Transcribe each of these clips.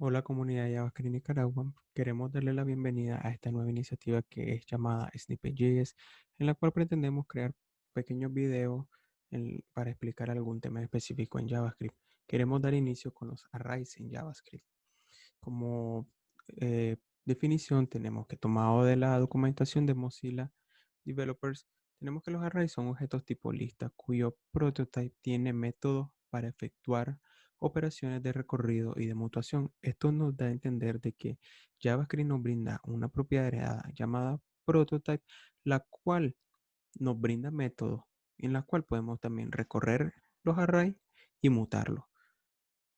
Hola comunidad de JavaScript Nicaragua, queremos darle la bienvenida a esta nueva iniciativa que es llamada Snippet.js, en la cual pretendemos crear pequeños videos para explicar algún tema específico en JavaScript. Queremos dar inicio con los arrays en JavaScript. Como eh, definición tenemos que tomado de la documentación de Mozilla Developers, tenemos que los arrays son objetos tipo lista cuyo prototype tiene métodos para efectuar operaciones de recorrido y de mutuación. Esto nos da a entender de que JavaScript nos brinda una propiedad heredada llamada prototype, la cual nos brinda métodos en la cual podemos también recorrer los arrays y mutarlos.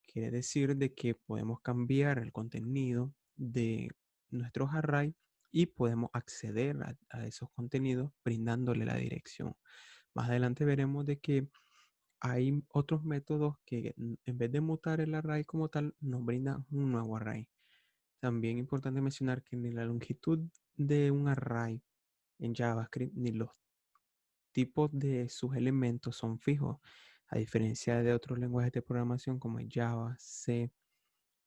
Quiere decir de que podemos cambiar el contenido de nuestros arrays y podemos acceder a esos contenidos brindándole la dirección. Más adelante veremos de que hay otros métodos que en vez de mutar el array como tal, nos brindan un nuevo array. También es importante mencionar que ni la longitud de un array en JavaScript ni los tipos de sus elementos son fijos, a diferencia de otros lenguajes de programación como Java, C,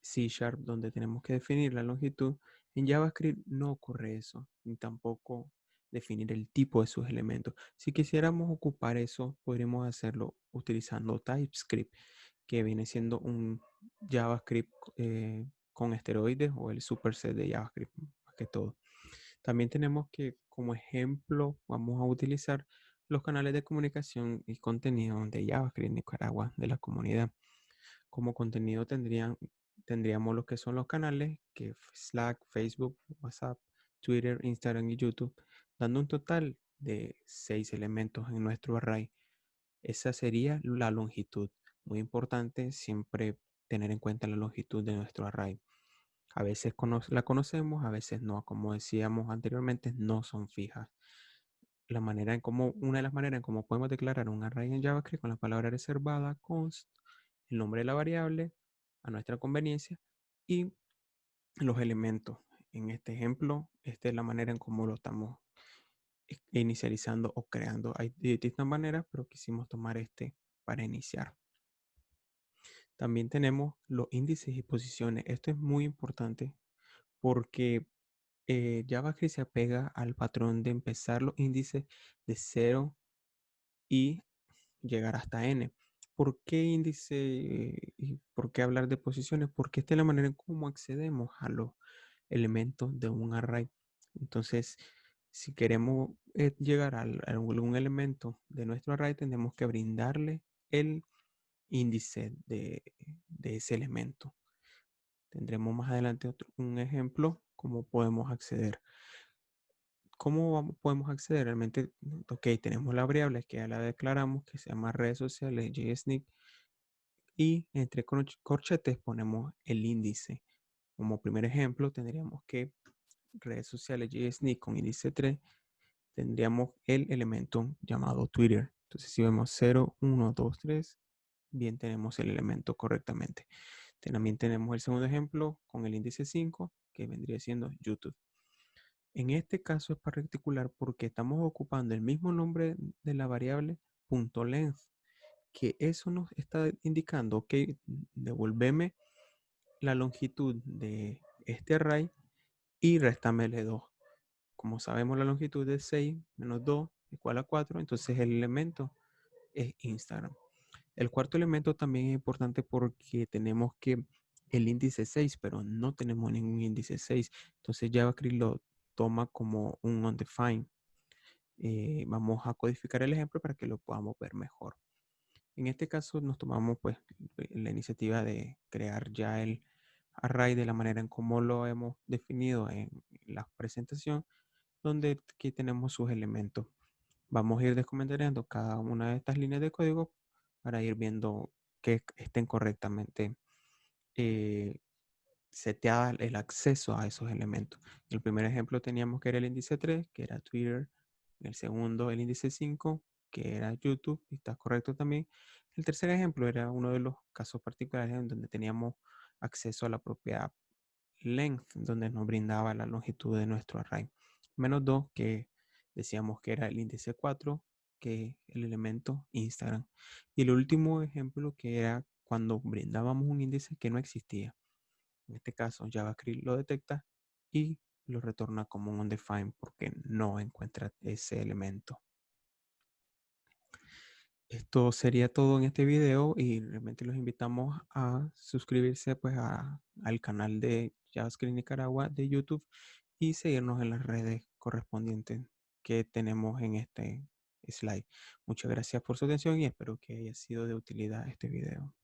C Sharp, donde tenemos que definir la longitud. En JavaScript no ocurre eso, ni tampoco definir el tipo de sus elementos. Si quisiéramos ocupar eso, podríamos hacerlo utilizando TypeScript, que viene siendo un JavaScript con esteroides o el superset de JavaScript, más que todo. También tenemos que, como ejemplo, vamos a utilizar los canales de comunicación y contenido de JavaScript en Nicaragua, de la comunidad. Como contenido tendríamos lo que son los canales, que Slack, Facebook, WhatsApp, Twitter, Instagram y YouTube, dando un total de 6 elementos en nuestro array. Esa sería la longitud. Muy importante siempre tener en cuenta la longitud de nuestro array. A veces la conocemos, a veces no. Como decíamos anteriormente, no son fijas. Una de las maneras en cómo podemos declarar un array en JavaScript con la palabra reservada, const, el nombre de la variable, a nuestra conveniencia, y los elementos. En este ejemplo, esta es la manera en cómo lo estamos inicializando o creando. Hay distintas maneras, pero quisimos tomar este para iniciar. También tenemos los índices y posiciones. Esto es muy importante porque JavaScript se apega al patrón de empezar los índices de 0 y llegar hasta n. ¿Por qué índice y por qué hablar de posiciones? Porque esta es la manera en cómo accedemos a los elementos de un array. Entonces, si queremos llegar a algún elemento de nuestro array, tenemos que brindarle el índice de ese elemento. Tendremos más adelante un ejemplo cómo podemos acceder. ¿Cómo podemos acceder? Realmente, ok, tenemos la variable que ya la declaramos, que se llama redes sociales, JSNIC, y entre corchetes ponemos el índice. Como primer ejemplo, tendríamos que redes sociales JSNIC con índice 3, tendríamos el elemento llamado Twitter. Entonces, si vemos 0, 1, 2, 3, bien tenemos el elemento correctamente. También tenemos el segundo ejemplo con el índice 5, que vendría siendo YouTube. En este caso es particular porque estamos ocupando el mismo nombre de la variable .length, que eso nos está indicando que devolveme la longitud de este array y restámele 2. Como sabemos, la longitud es 6 menos 2 igual a 4, entonces el elemento es Instagram. El cuarto elemento también es importante porque tenemos que el índice 6, pero no tenemos ningún índice 6. Entonces JavaScript lo toma como un undefined. Vamos a codificar el ejemplo para que lo podamos ver mejor. En este caso nos tomamos pues la iniciativa de crear ya el array de la manera en como lo hemos definido en la presentación, donde aquí tenemos sus elementos. Vamos a ir descomentando cada una de estas líneas de código para ir viendo que estén correctamente eh, seteada el acceso a esos elementos. En el primer ejemplo teníamos que era el índice 3, que era Twitter. En el segundo, el índice 5, que era YouTube, y está correcto también. El tercer ejemplo era uno de los casos particulares en donde teníamos acceso a la propiedad length, donde nos brindaba la longitud de nuestro array. Menos 2, que decíamos que era el índice 4, que es el elemento Instagram. Y el último ejemplo que era cuando brindábamos un índice que no existía. En este caso, JavaScript lo detecta y lo retorna como un undefined porque no encuentra ese elemento. Esto sería todo en este video y realmente los invitamos a suscribirse pues al canal de JavaScript Nicaragua de YouTube y seguirnos en las redes correspondientes que tenemos en este slide. Muchas gracias por su atención y espero que haya sido de utilidad este video.